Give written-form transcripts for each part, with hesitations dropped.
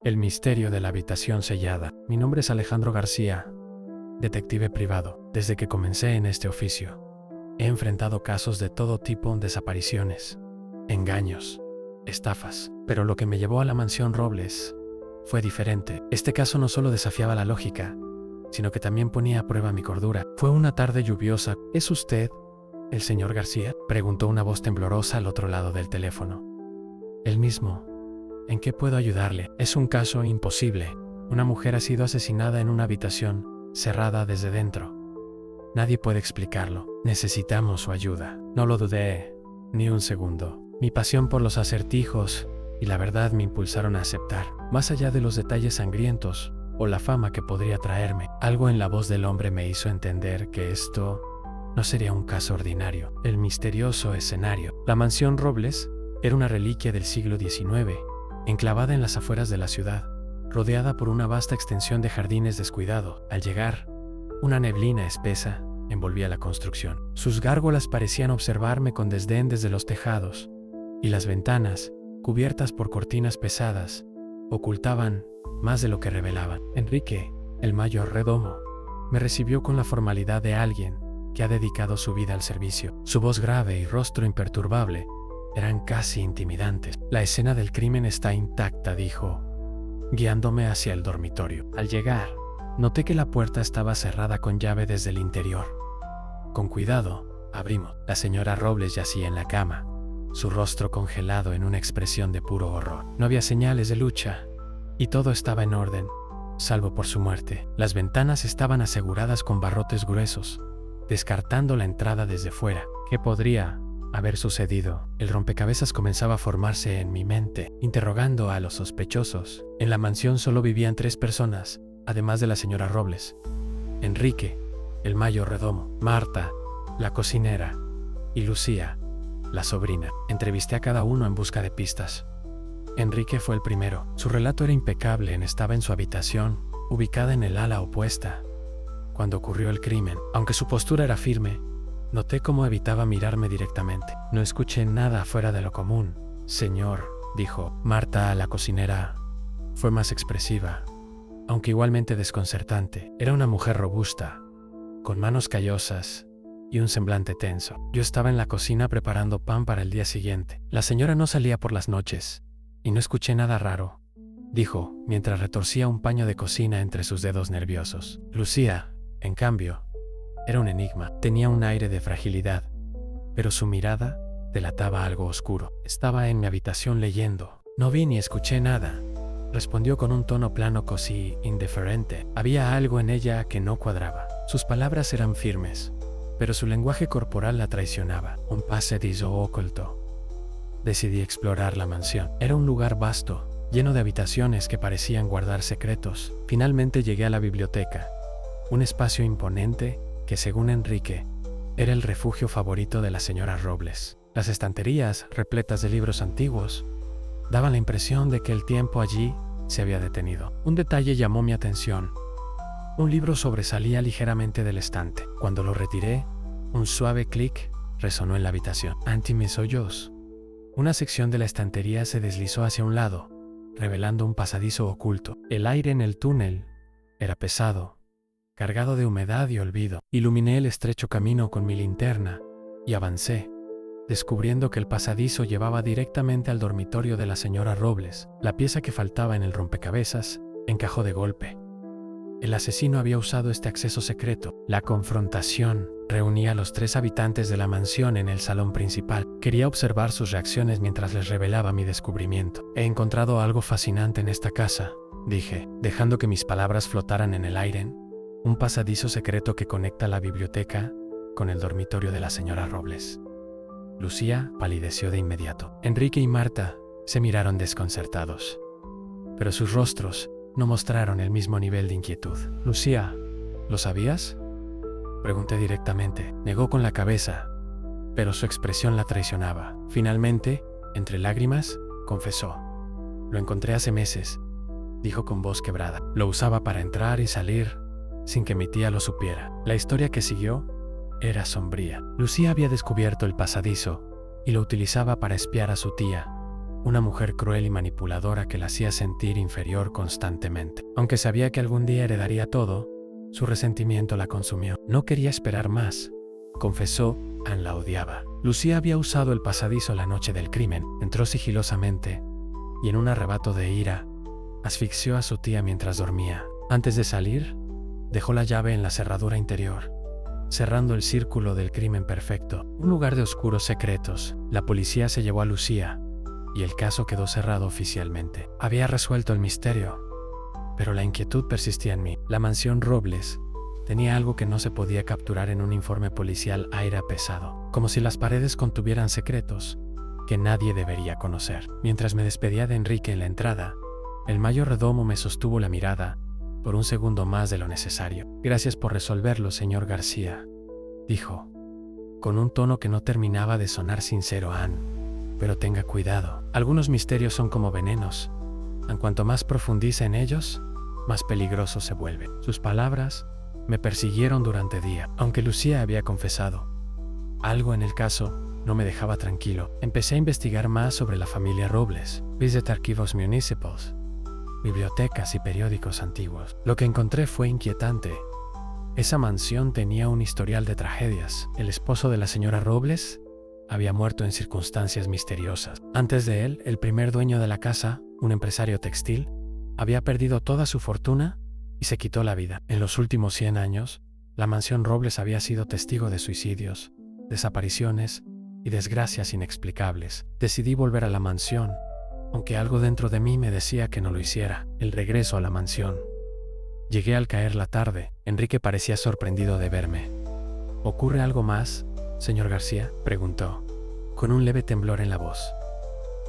El misterio de la habitación sellada. Mi nombre es Alejandro García, detective privado. Desde que comencé en este oficio, he enfrentado casos de todo tipo: desapariciones, engaños, estafas. Pero lo que me llevó a la mansión Robles fue diferente. Este caso no solo desafiaba la lógica, sino que también ponía a prueba mi cordura. Fue una tarde lluviosa. ¿Es usted el señor García?, preguntó una voz temblorosa al otro lado del teléfono. El mismo. ¿En qué puedo ayudarle? Es un caso imposible. Una mujer ha sido asesinada en una habitación, cerrada desde dentro. Nadie puede explicarlo. Necesitamos su ayuda. No lo dudé ni un segundo. Mi pasión por los acertijos y la verdad me impulsaron a aceptar. Más allá de los detalles sangrientos o la fama que podría traerme, algo en la voz del hombre me hizo entender que esto no sería un caso ordinario. El misterioso escenario. La mansión Robles era una reliquia del siglo XIX, enclavada en las afueras de la ciudad, rodeada por una vasta extensión de jardines descuidados. Al llegar, una neblina espesa envolvía la construcción. Sus gárgolas parecían observarme con desdén desde los tejados, y las ventanas, cubiertas por cortinas pesadas, ocultaban más de lo que revelaban. Enrique, el mayordomo, me recibió con la formalidad de alguien que ha dedicado su vida al servicio. Su voz grave y rostro imperturbable eran casi intimidantes. La escena del crimen está intacta, dijo, guiándome hacia el dormitorio. Al llegar, noté que la puerta estaba cerrada con llave desde el interior. Con cuidado, abrimos. La señora Robles yacía en la cama, su rostro congelado en una expresión de puro horror. No había señales de lucha, y todo estaba en orden, salvo por su muerte. Las ventanas estaban aseguradas con barrotes gruesos, descartando la entrada desde fuera. ¿Qué podría haber sucedido? El rompecabezas comenzaba a formarse en mi mente, interrogando a los sospechosos. En la mansión solo vivían 3 personas, además de la señora Robles: Enrique, el mayordomo; Marta, la cocinera; y Lucía, la sobrina. Entrevisté a cada uno en busca de pistas. Enrique fue el primero. Su relato era impecable. Estaba en su habitación, ubicada en el ala opuesta, cuando ocurrió el crimen. Aunque su postura era firme, noté cómo evitaba mirarme directamente. No escuché nada fuera de lo común, señor, dijo. Marta, la cocinera, fue más expresiva, aunque igualmente desconcertante. Era una mujer robusta, con manos callosas y un semblante tenso. Yo estaba en la cocina preparando pan para el día siguiente. La señora no salía por las noches, y no escuché nada raro, dijo, mientras retorcía un paño de cocina entre sus dedos nerviosos. Lucía, en cambio, era un enigma. Tenía un aire de fragilidad, pero su mirada delataba algo oscuro. Estaba en mi habitación leyendo. No vi ni escuché nada, respondió con un tono plano, casi indiferente. Había algo en ella que no cuadraba. Sus palabras eran firmes, pero su lenguaje corporal la traicionaba. Un pasadizo oculto. Decidí explorar la mansión. Era un lugar vasto, lleno de habitaciones que parecían guardar secretos. Finalmente llegué a la biblioteca, un espacio imponente que, según Enrique, era el refugio favorito de la señora Robles. Las estanterías, repletas de libros antiguos, daban la impresión de que el tiempo allí se había detenido. Un detalle llamó mi atención. Un libro sobresalía ligeramente del estante. Cuando lo retiré, un suave clic resonó en la habitación. Ante mis ojos, una sección de la estantería se deslizó hacia un lado, revelando un pasadizo oculto. El aire en el túnel era pesado, cargado de humedad y olvido. Iluminé el estrecho camino con mi linterna y avancé, descubriendo que el pasadizo llevaba directamente al dormitorio de la señora Robles. La pieza que faltaba en el rompecabezas encajó de golpe. El asesino había usado este acceso secreto. La confrontación reunía a los 3 habitantes de la mansión en el salón principal. Quería observar sus reacciones mientras les revelaba mi descubrimiento. He encontrado algo fascinante en esta casa, dije, dejando que mis palabras flotaran en el aire. Un pasadizo secreto que conecta la biblioteca con el dormitorio de la señora Robles. Lucía palideció de inmediato. Enrique y Marta se miraron desconcertados, pero sus rostros no mostraron el mismo nivel de inquietud. Lucía, ¿lo sabías?, pregunté directamente. Negó con la cabeza, pero su expresión la traicionaba. Finalmente, entre lágrimas, confesó. Lo encontré hace meses, dijo con voz quebrada. Lo usaba para entrar y salir, sin que mi tía lo supiera. La historia que siguió era sombría. Lucía había descubierto el pasadizo y lo utilizaba para espiar a su tía, una mujer cruel y manipuladora que la hacía sentir inferior constantemente. Aunque sabía que algún día heredaría todo, su resentimiento la consumió. No quería esperar más, confesó. Anne la odiaba. Lucía había usado el pasadizo la noche del crimen. Entró sigilosamente y en un arrebato de ira, asfixió a su tía mientras dormía. Antes de salir, dejó la llave en la cerradura interior, cerrando el círculo del crimen perfecto. Un lugar de oscuros secretos. La policía se llevó a Lucía y el caso quedó cerrado oficialmente. Había resuelto el misterio, pero la inquietud persistía en mí. La mansión Robles tenía algo que no se podía capturar en un informe policial a aire pesado, como si las paredes contuvieran secretos que nadie debería conocer. Mientras me despedía de Enrique en la entrada, el mayordomo me sostuvo la mirada por un segundo más de lo necesario. Gracias por resolverlo, señor García, dijo, con un tono que no terminaba de sonar sincero a Anne. Pero tenga cuidado, algunos misterios son como venenos. En cuanto más profundiza en ellos, más peligroso se vuelve. Sus palabras me persiguieron durante días. Aunque Lucía había confesado algo en el caso, no me dejaba tranquilo. Empecé a investigar más sobre la familia Robles. Visité archivos municipales, bibliotecas y periódicos antiguos. Lo que encontré fue inquietante. Esa mansión tenía un historial de tragedias. El esposo de la señora Robles había muerto en circunstancias misteriosas. Antes de él, el primer dueño de la casa, un empresario textil, había perdido toda su fortuna y se quitó la vida. En los últimos 100 años, la mansión Robles había sido testigo de suicidios, desapariciones y desgracias inexplicables. Decidí volver a la mansión, aunque algo dentro de mí me decía que no lo hiciera. El regreso a la mansión. Llegué al caer la tarde. Enrique parecía sorprendido de verme. ¿Ocurre algo más, señor García?, preguntó, con un leve temblor en la voz.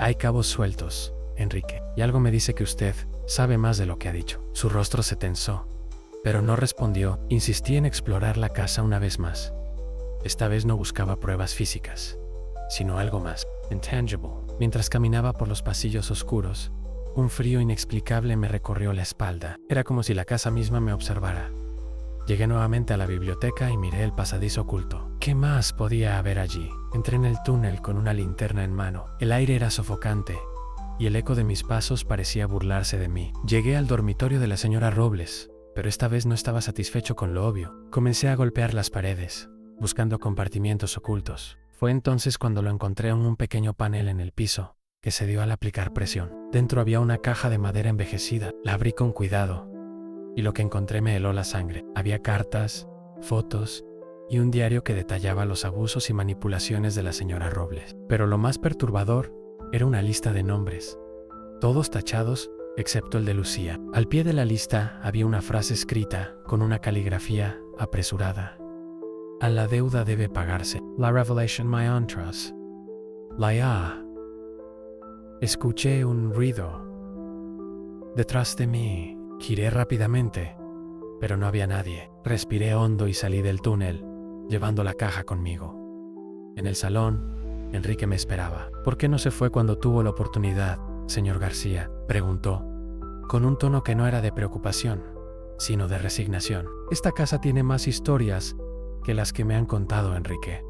Hay cabos sueltos, Enrique, y algo me dice que usted sabe más de lo que ha dicho. Su rostro se tensó, pero no respondió. Insistí en explorar la casa una vez más. Esta vez no buscaba pruebas físicas, sino algo más, intangible. Mientras caminaba por los pasillos oscuros, un frío inexplicable me recorrió la espalda. Era como si la casa misma me observara. Llegué nuevamente a la biblioteca y miré el pasadizo oculto. ¿Qué más podía haber allí? Entré en el túnel con una linterna en mano. El aire era sofocante y el eco de mis pasos parecía burlarse de mí. Llegué al dormitorio de la señora Robles, pero esta vez no estaba satisfecho con lo obvio. Comencé a golpear las paredes, buscando compartimientos ocultos. Fue entonces cuando lo encontré en un pequeño panel en el piso, que cedió al aplicar presión. Dentro había una caja de madera envejecida. La abrí con cuidado, y lo que encontré me heló la sangre. Había cartas, fotos y un diario que detallaba los abusos y manipulaciones de la señora Robles. Pero lo más perturbador era una lista de nombres, todos tachados, excepto el de Lucía. Al pie de la lista había una frase escrita con una caligrafía apresurada. A la deuda debe pagarse. La revelation my entrance. La. Escuché un ruido detrás de mí. Giré rápidamente, pero no había nadie. Respiré hondo y salí del túnel, llevando la caja conmigo. En el salón, Enrique me esperaba. ¿Por qué no se fue cuando tuvo la oportunidad, señor García?, preguntó, con un tono que no era de preocupación, sino de resignación. Esta casa tiene más historias que las que me han contado, Enrique.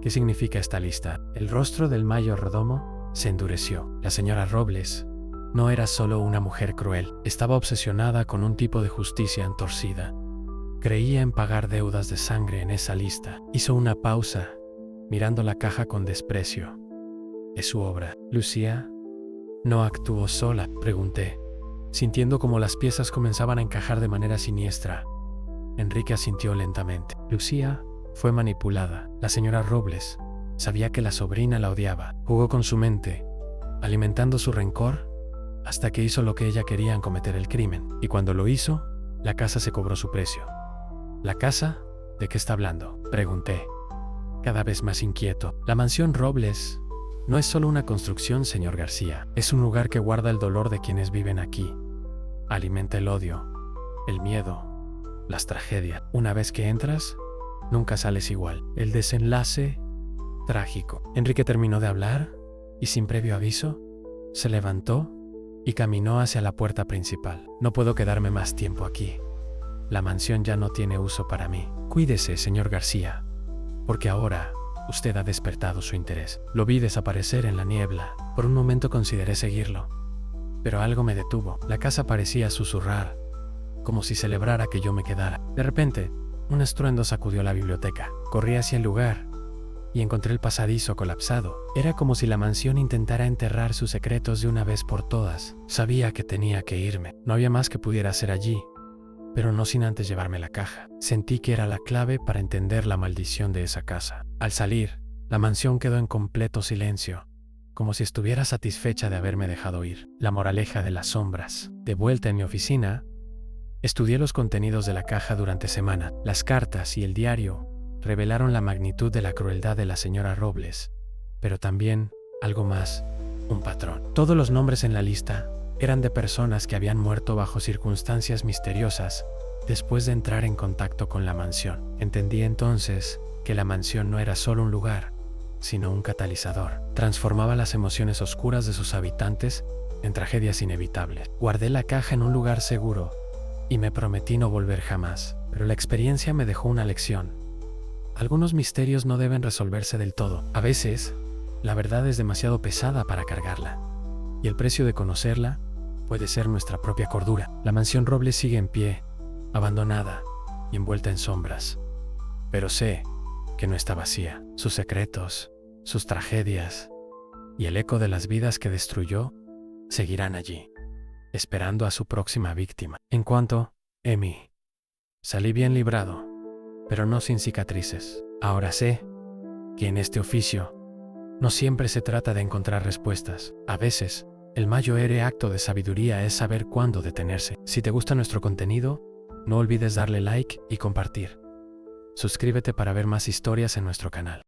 ¿Qué significa esta lista? El rostro del mayordomo se endureció. La señora Robles no era solo una mujer cruel, estaba obsesionada con un tipo de justicia entorcida. Creía en pagar deudas de sangre en esa lista. Hizo una pausa, mirando la caja con desprecio. ¿Es su obra? ¿Lucía no actuó sola?, pregunté, sintiendo como las piezas comenzaban a encajar de manera siniestra. Enrique asintió lentamente. Lucía fue manipulada. La señora Robles sabía que la sobrina la odiaba. Jugó con su mente, alimentando su rencor, hasta que hizo lo que ella quería en cometer el crimen. Y cuando lo hizo, la casa se cobró su precio. ¿La casa? ¿De qué está hablando?, pregunté, cada vez más inquieto. La mansión Robles no es solo una construcción, señor García. Es un lugar que guarda el dolor de quienes viven aquí. Alimenta el odio, el miedo, las tragedias. Una vez que entras, nunca sales igual. El desenlace trágico. Enrique terminó de hablar y, sin previo aviso, se levantó y caminó hacia la puerta principal. No puedo quedarme más tiempo aquí. La mansión ya no tiene uso para mí. Cuídese, señor García, porque ahora usted ha despertado su interés. Lo vi desaparecer en la niebla Por un momento consideré seguirlo, pero algo me detuvo. La casa parecía susurrar, como si celebrara que yo me quedara. De repente, un estruendo sacudió la biblioteca. Corrí hacia el lugar y encontré el pasadizo colapsado. Era como si la mansión intentara enterrar sus secretos de una vez por todas. Sabía que tenía que irme. No había más que pudiera hacer allí, pero no sin antes llevarme la caja. Sentí que era la clave para entender la maldición de esa casa. Al salir, la mansión quedó en completo silencio, como si estuviera satisfecha de haberme dejado ir. La moraleja de las sombras. De vuelta en mi oficina, estudié los contenidos de la caja durante semanas. Las cartas y el diario revelaron la magnitud de la crueldad de la señora Robles, pero también algo más, un patrón. Todos los nombres en la lista eran de personas que habían muerto bajo circunstancias misteriosas después de entrar en contacto con la mansión. Entendí entonces que la mansión no era solo un lugar, sino un catalizador. Transformaba las emociones oscuras de sus habitantes en tragedias inevitables. Guardé la caja en un lugar seguro y me prometí no volver jamás, pero la experiencia me dejó una lección. Algunos misterios no deben resolverse del todo. A veces, la verdad es demasiado pesada para cargarla, y el precio de conocerla puede ser nuestra propia cordura. La mansión Robles sigue en pie, abandonada y envuelta en sombras, pero sé que no está vacía. Sus secretos, sus tragedias y el eco de las vidas que destruyó seguirán allí, esperando a su próxima víctima. En cuanto a Emi, salí bien librado, pero no sin cicatrices. Ahora sé que en este oficio no siempre se trata de encontrar respuestas. A veces, el mayor acto de sabiduría es saber cuándo detenerse. Si te gusta nuestro contenido, no olvides darle like y compartir. Suscríbete para ver más historias en nuestro canal.